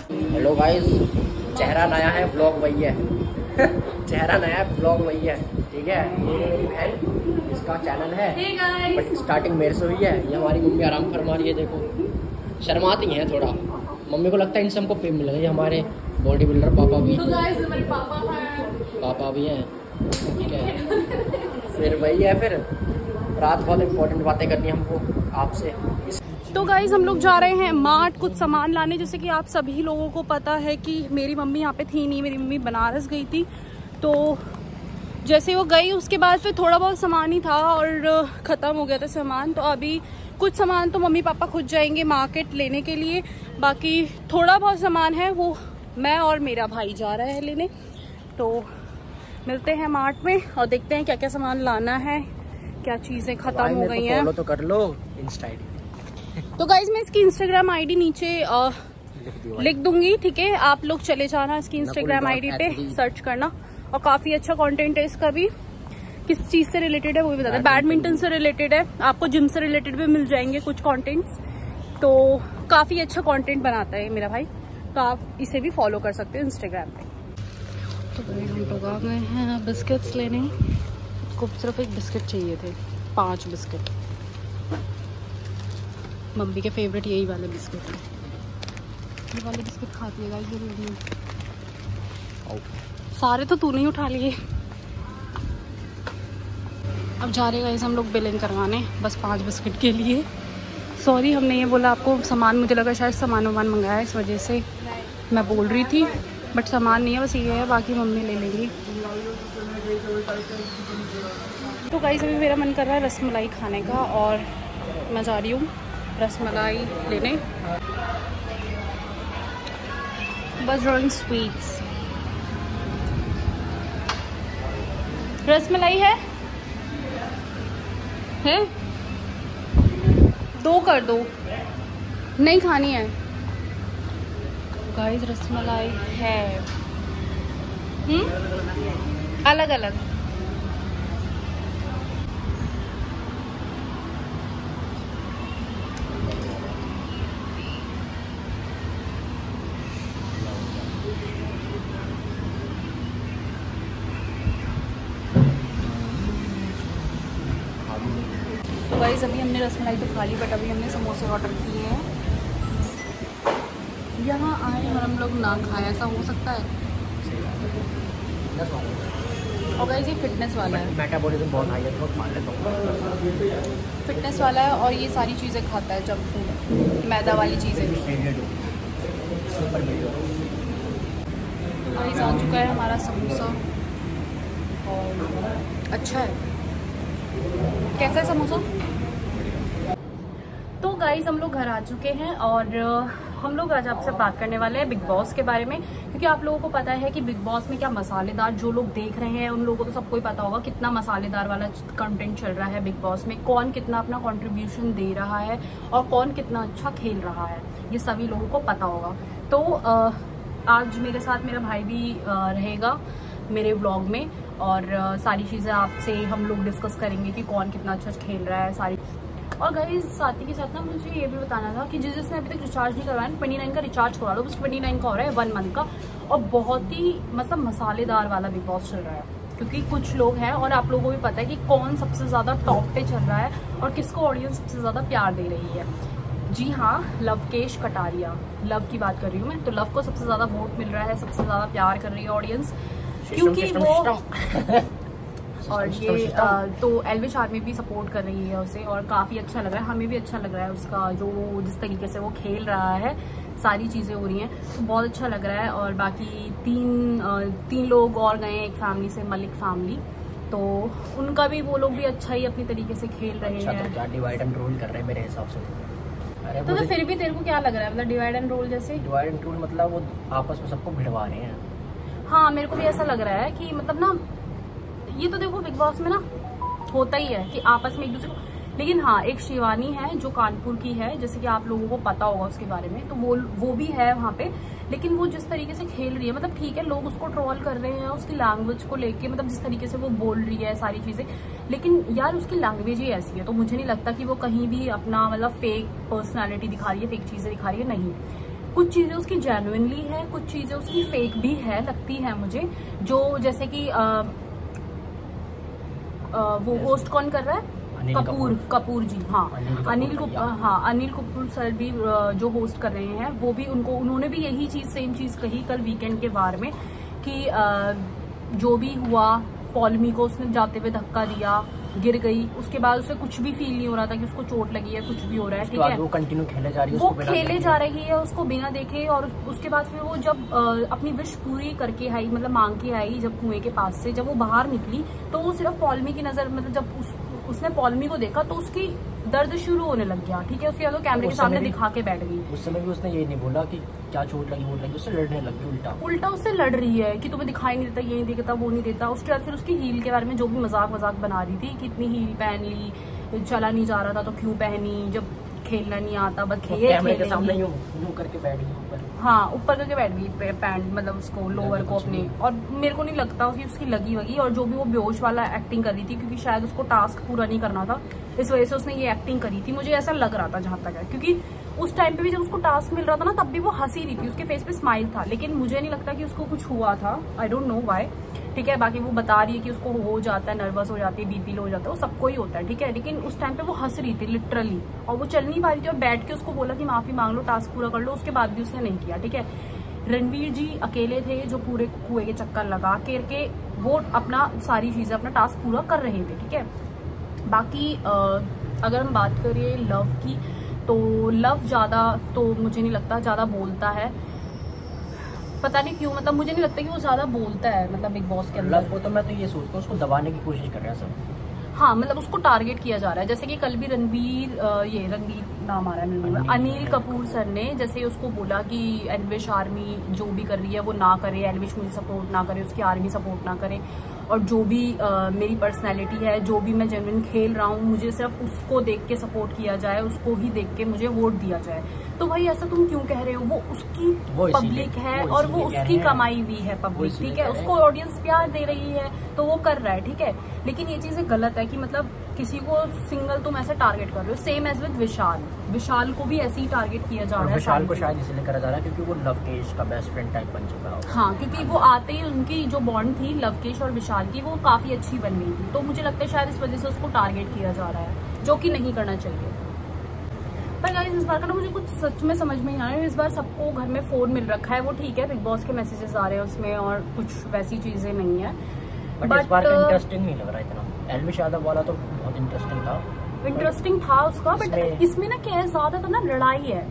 Hello guys, चेहरा नया है, ब्लॉग वही है। चेहरा नया है, ब्लॉग वही है, ठीक है। ये मेरी बहन, इसका चैनल है, बट स्टार्टिंग मेरे से हुई है। ये हमारी मम्मी आराम फरमा रही है, देखो शर्माती हैं थोड़ा। मम्मी को लगता है इनसे हमको फेम मिल गई। हमारे बॉडी बिल्डर पापा भी, पापा भी हैं, ठीक है। फिर वही है, फिर रात बहुत इंपॉर्टेंट बातें करनी है हमको आपसे। तो गाइज हम लोग जा रहे हैं मार्ट कुछ सामान लाने। जैसे कि आप सभी लोगों को पता है कि मेरी मम्मी यहाँ पे थी नहीं, मेरी मम्मी बनारस गई थी। तो जैसे वो गई उसके बाद फिर थोड़ा बहुत सामान ही था और ख़त्म हो गया था सामान। तो अभी कुछ सामान तो मम्मी पापा खुद जाएंगे मार्केट लेने के लिए, बाकी थोड़ा बहुत सामान है वो मैं और मेरा भाई जा रहा है लेने। तो मिलते हैं मार्ट में और देखते हैं क्या क्या सामान लाना है, क्या चीज़ें ख़त्म हो गई हैं। फॉलो तो कर लो इंस्टा आईडी। तो गाइज मैं इसकी इंस्टाग्राम आईडी नीचे लिख दूंगी, ठीक है। आप लोग चले जाना इसकी इंस्टाग्राम आईडी पे, सर्च करना। और काफी अच्छा कंटेंट है इसका भी। किस चीज से रिलेटेड है वो भी बताते हैं। बैडमिंटन से रिलेटेड है, आपको जिम से रिलेटेड भी मिल जाएंगे कुछ कंटेंट्स। तो काफी अच्छा कंटेंट बनाता है मेरा भाई, तो आप इसे भी फॉलो कर सकते हो इंस्टाग्राम पे। तो भाई हम लोग आ गए हैं बिस्किट्स लेने। को सिर्फ एक बिस्किट चाहिए थे, 5 बिस्किट। मम्मी के फेवरेट यही वाले बिस्किट है। ये वाले बिस्किट खाती है गाइस जरूर। सारे तो तूने ही उठा लिए। अब जा रहे गाइस हम लोग बिलिंग करवाने, बस 5 बिस्किट के लिए। सॉरी हमने ये बोला आपको सामान, मुझे लगा शायद सामान वामान मंगाया, इस वजह से मैं बोल रही थी, बट सामान नहीं है, बस ये है, बाकी मम्मी ले लेंगी। तो गाइस अभी मेरा मन कर रहा है रसमलाई खाने का और मैं जा रही हूँ रसमलाई लेने। बस रोइंग स्वीट्स। रसमलाई है 2 कर दो, नहीं खानी है गाइस। रसमलाई है अलग अलग। तो गाइस अभी हमने रसमलाई तो खा ली, बट अभी हमने समोसे ऑर्डर किए हैं। यहाँ आए और हम लोग ना खाए, ऐसा हो सकता है। और गाइस ये फिटनेस वाला है, मेटाबॉलिज्म बहुत हाई है, तो मान लेता हूँ। फिटनेस वाला है और ये सारी चीज़ें खाता है, जंक फूड, मैदा वाली चीज़ें। गाइस आ चुका है हमारा समोसा और अच्छा है। कैसा है समोसा? तो गाइस हम लोग घर आ चुके हैं और हम लोग आज आपसे बात करने वाले हैं बिग बॉस के बारे में, क्योंकि आप लोगों को पता है कि बिग बॉस में क्या मसालेदार, जो लोग देख रहे हैं उन लोगों को तो सबको ही पता होगा कितना मसालेदार वाला कंटेंट चल रहा है बिग बॉस में। कौन कितना अपना कंट्रीब्यूशन दे रहा है और कौन कितना अच्छा खेल रहा है, ये सभी लोगों को पता होगा। तो आज मेरे साथ मेरा भाई भी रहेगा मेरे व्लॉग में और सारी चीज़ें आपसे हम लोग डिस्कस करेंगे कि कौन कितना अच्छा खेल रहा है सारी। और गाइस साथ ही के साथ ना मुझे ये भी बताना था कि जिसने अभी तक रिचार्ज नहीं करवाया 29 का रिचार्ज करवा लो, बस 29 का हो रहा है 1 मंथ का। और बहुत ही मतलब मसालेदार वाला बिग बॉस चल रहा है, क्योंकि कुछ लोग हैं और आप लोगों को भी पता है कि कौन सबसे ज़्यादा टॉप पे चल रहा है और किसको ऑडियंस सबसे ज़्यादा प्यार दे रही है। जी हाँ, लवकेश कटारिया, लव की बात कर रही हूँ मैं। तो लव को सबसे ज़्यादा वोट मिल रहा है, सबसे ज़्यादा प्यार कर रही है ऑडियंस, क्योंकि वो और ये तो एल्विश आर्मी भी सपोर्ट कर रही है उसे और काफ़ी अच्छा लग रहा है। हमें भी अच्छा लग रहा है उसका जो जिस तरीके से वो खेल रहा है, सारी चीज़ें हो रही हैं तो बहुत अच्छा लग रहा है। और बाकी तीन लोग और गए हैं एक फैमिली से, मलिक फैमिली, तो उनका भी वो लोग भी अच्छा ही अपनी तरीके से खेल रहे हैं। तो क्या डिवाइड एंड रूल कर रहे हैं मेरे हिसाब से। अरे तो फिर भी तेरे को क्या लग रहा है, मतलब डिवाइड एंड रूल जैसे? डिवाइड एंड रूल मतलब वो आपस में सबको भिड़वा रहे हैं। हाँ मेरे को भी ऐसा लग रहा है कि मतलब ना, ये तो देखो बिग बॉस में ना होता ही है कि आपस में एक दूसरे को, लेकिन हाँ एक शिवानी है जो कानपुर की है, जैसे कि आप लोगों को पता होगा उसके बारे में, तो वो भी है वहाँ पे। लेकिन वो जिस तरीके से खेल रही है, मतलब ठीक है लोग उसको ट्रोल कर रहे हैं उसकी लैंग्वेज को लेके, मतलब जिस तरीके से वो बोल रही है सारी चीज़ें, लेकिन यार उसकी लैंग्वेज ही ऐसी है, तो मुझे नहीं लगता कि वो कहीं भी अपना मतलब फेक पर्सनैलिटी दिखा रही है, फेक चीज़ें दिखा रही है। नहीं, कुछ चीजें उसकी जेन्युइनली है, कुछ चीजें उसकी फेक भी है लगती है मुझे। जो जैसे कि वो होस्ट कौन कर रहा है, कपूर जी, हाँ अनिल कपूर सर भी जो होस्ट कर रहे हैं, वो भी उन्होंने भी यही चीज सेम चीज कही कल वीकेंड के बारे में कि जो भी हुआ, पॉलमी को उसने जाते हुए धक्का दिया, गिर गई, उसके बाद उसे कुछ भी फील नहीं हो रहा था कि उसको चोट लगी है, कुछ भी हो रहा है, ठीक है, वो कंटिन्यू खेले जा रही है, वो खेले जा रही है उसको बिना देखे। और उसके बाद फिर वो जब अपनी विश पूरी करके आई, मतलब मांग के आई जब कुएं के पास से, जब वो बाहर निकली तो वो सिर्फ पॉलमी की नजर, मतलब जब उसने पॉलमी को देखा तो उसकी दर्द शुरू होने लग गया, ठीक है, उसके कैमरे के सामने दिखा के बैठ गई। उस समय भी उसने ये नहीं बोला कि क्या चोट लगी, उससे लड़ने लग गई, उल्टा उससे लड़ रही है कि तुम्हें दिखाई नहीं देता, ये नहीं देता, वो नहीं देता। उसके बाद फिर उसकी हील के बारे में जो भी मजाक बना रही थी कि इतनी हील पहन ली, चला नहीं जा रहा था तो क्यों पहनी, जब खेलना नहीं आता बस कैमरे के सामने यूं करके बैठ गई ऊपर, हाँ ऊपर करके बैठ गई पैंट, मतलब उसको लोअर को अपने। और मेरे को नहीं लगता कि उसकी लगी वगी, और जो भी वो बेहोश वाला एक्टिंग कर रही थी, क्योंकि शायद उसको टास्क पूरा नहीं करना था, इस वजह से उसने ये एक्टिंग करी थी, मुझे ऐसा लग रहा था जहां तक है। क्योंकि उस टाइम पे भी जब उसको टास्क मिल रहा था ना, तब भी वो हंसी रही थी, उसके फेस पे स्माइल था, लेकिन मुझे नहीं लगता कि उसको कुछ हुआ था, आई डोंट नो व्हाई, ठीक है। बाकी वो बता रही है कि उसको हो जाता है, नर्वस हो जाती है, बीपी लो हो जाता है, वो सबको ही होता है, ठीक है, लेकिन उस टाइम पे वो हंस रही थी लिटरली, और वो चल नहीं पा रही थी, और बैठ के उसको बोला कि माफी मांग लो, टास्क पूरा कर लो, उसके बाद भी उसने नहीं किया, ठीक है। रणवीर जी अकेले थे जो पूरे कुएं के चक्कर लगा के वो अपना सारी चीजें, अपना टास्क पूरा कर रहे थे, ठीक है। बाकी अगर हम बात करें लव की, तो लव ज्यादा तो मुझे नहीं लगता ज्यादा बोलता है, पता नहीं क्यों, मतलब मुझे नहीं लगता कि वो ज्यादा बोलता है, मतलब बिग बॉस के अंदर। लव को तो मैं तो ये सोचता हूँ उसको दबाने की कोशिश कर रहे हैं सब, हाँ, मतलब उसको टारगेट किया जा रहा है, जैसे कि कल भी रणवीर नाम आ रहा है, अनिल कपूर सर ने जैसे उसको बोला कि एलविश आर्मी जो भी कर रही है वो ना करे, एलविश मुझे सपोर्ट ना करे, उसकी आर्मी सपोर्ट ना करे, और जो भी मेरी पर्सनैलिटी है, जो भी मैं जेन्युइन खेल रहा हूँ, मुझे सिर्फ उसको देख के सपोर्ट किया जाए, उसको ही देख के मुझे वोट दिया जाए। तो भाई ऐसा तुम क्यों कह रहे हो, वो उसकी पब्लिक है और वो उसकी कमाई हुई है पब्लिक, ठीक है, उसको ऑडियंस प्यार दे रही है तो वो कर रहा है, ठीक है। लेकिन ये चीजें गलत है कि मतलब किसी को सिंगल तुम ऐसे टारगेट कर रहे हो, सेम एज विद विशाल को भी ऐसे ही टारगेट किया जा रहा है। विशाल को शायद इसलिए करा जा रहा है क्योंकि वो लवकेश का बेस्ट फ्रेंड टाइप बन चुका है, हाँ, क्योंकि वो आते ही उनकी जो बॉन्ड थी लवकेश और विशाल की, वो काफी अच्छी बन गई थी, तो मुझे लगता है शायद इस वजह से उसको टारगेट किया जा रहा है, जो कि नहीं करना चाहिए। पर गाइस इस बार का ना मुझे कुछ सच में समझ में नहीं आ रहा है, इस बार सबको घर में फोन मिल रखा है, वो ठीक है, बिग बॉस के मैसेजेस आ रहे हैं उसमें और कुछ वैसी चीजें नहीं है, बट इस बार का इंटरेस्टिंग नहीं लग रहा इतना। एलविश यादव वाला तो बहुत इंटरेस्टिंग था उसका, बट इसमें ना क्या है, ज्यादा तो ना लड़ाई है,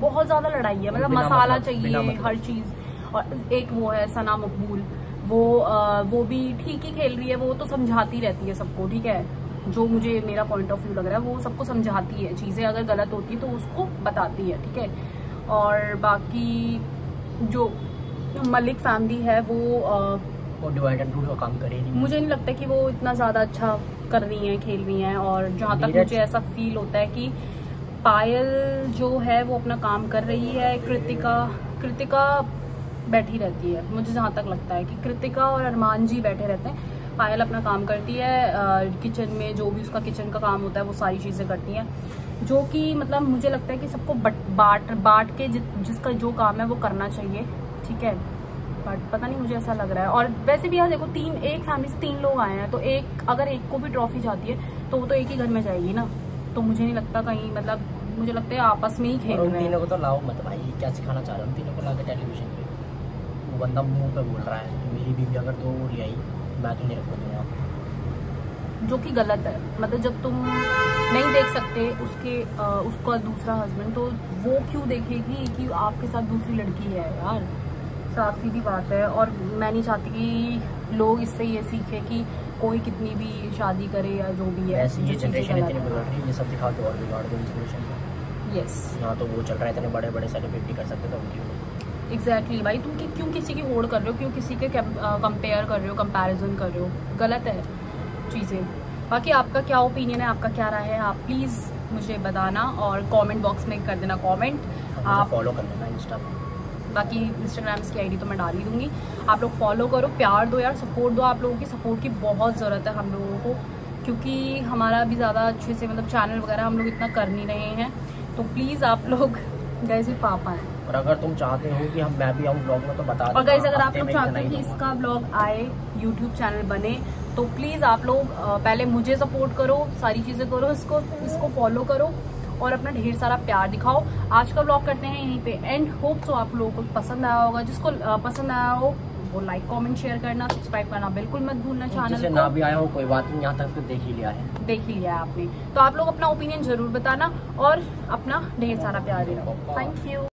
बहुत ज्यादा लड़ाई है, मतलब मसाला चाहिए हर चीज। और एक वो है सना मकबूल, वो भी ठीक ही खेल रही है, वो तो समझाती रहती है सबको, ठीक है, जो मुझे मेरा पॉइंट ऑफ व्यू लग रहा है, वो सबको समझाती है, चीजें अगर गलत होती है तो उसको बताती है, ठीक है। और बाकी जो मलिक फैमिली है वो डिवाइड एंड रूल का काम करेगी, मुझे नहीं लगता कि वो इतना ज्यादा अच्छा कर रही हैं, खेल रही हैं। और जहाँ तक मुझे ऐसा फील होता है कि पायल जो है वो अपना काम कर रही है, कृतिका बैठी रहती है, मुझे जहाँ तक लगता है कि कृतिका और अरमान जी बैठे रहते हैं, पायल अपना काम करती है, किचन में जो भी उसका किचन का काम होता है वो सारी चीज़ें करती हैं, जो कि मतलब मुझे लगता है कि सबको बांट के जिसका जो काम है वो करना चाहिए, ठीक है। बट पता नहीं, मुझे ऐसा लग रहा है। और वैसे भी यार देखो, एक फैमिली से 3 लोग आए हैं, तो अगर एक को भी ट्रॉफी जाती है तो वो तो एक ही घर में जाएगी ना, तो मुझे नहीं लगता कहीं, मतलब मुझे लगता है आपस में ही खेल रहे हैं। तीनों को तो लाओ मत भाई, क्या सिखाना चाह रहे हो, तीनों को लाके टेलीविजन पे, वो बंदा मुंह पे बोल रहा है कि मेरी बीवी अगर 2 ले आई मैं तो नहीं रख दूंगा, जो कि गलत है। मतलब जब तुम नहीं देख सकते उसका दूसरा हस्बैंड, तो वो क्यों देखेगी कि आपके साथ दूसरी लड़की है यार, साफ सीधी बात है। और मैं नहीं चाहती कि लोग इससे ये सीखे कि कोई कितनी भी शादी करे या जो भी है, ये जनरेशन इतनी बिगड़ रही है, ये सब दिखा के और बिगाड़ दो इंस्पिरेशन को। यस, यहाँ तो वो चल रहा है, इतने बड़े बड़े सेलिब्रिटी कर सकते थे। एग्जैक्टली भाई, तुम क्यों किसी की होड़ कर रहे हो, क्यों किसी के कंपेयर कर रहे हो, कंपैरिजन कर रहे हो, गलत है चीज़ें। बाकी आपका क्या ओपिनियन है, आपका क्या राय है, आप प्लीज़ मुझे बताना और कमेंट बॉक्स में कर देना कमेंट। आप फॉलो कर लेना इंस्टा पे, बाकी इंस्टाग्राम की आईडी तो मैं डाल ही दूंगी, आप लोग फॉलो करो, प्यार दो यार, सपोर्ट दो, आप लोगों की सपोर्ट की बहुत ज़रूरत है हम लोगों को, क्योंकि हमारा भी ज़्यादा अच्छे से मतलब चैनल वगैरह हम लोग इतना कर नहीं रहे हैं, तो प्लीज़ आप लोग, जैसे पापा हैं और अगर तुम चाहते हो कि मैं भी आऊँ ब्लॉग में तो बता दो। और गाइस अगर आप लोग चाहते हैं कि इसका ब्लॉग आए, यूट्यूब चैनल बने, तो प्लीज आप लोग पहले मुझे सपोर्ट करो, सारी चीजें करो, इसको फॉलो करो और अपना ढेर सारा प्यार दिखाओ। आज का ब्लॉग करते हैं यहीं पे एंड। होप तो आप लोगों को पसंद आया होगा। जिसको पसंद आया हो वो लाइक कमेंट शेयर करना, सब्सक्राइब करना बिल्कुल मत भूलना चैनल को। ना भी आया हो कोई बात नहीं, यहाँ तक तो देख ही लिया है आपने। तो आप लोग अपना ओपिनियन जरूर बताना और अपना ढेर सारा प्यार देना। Thank you.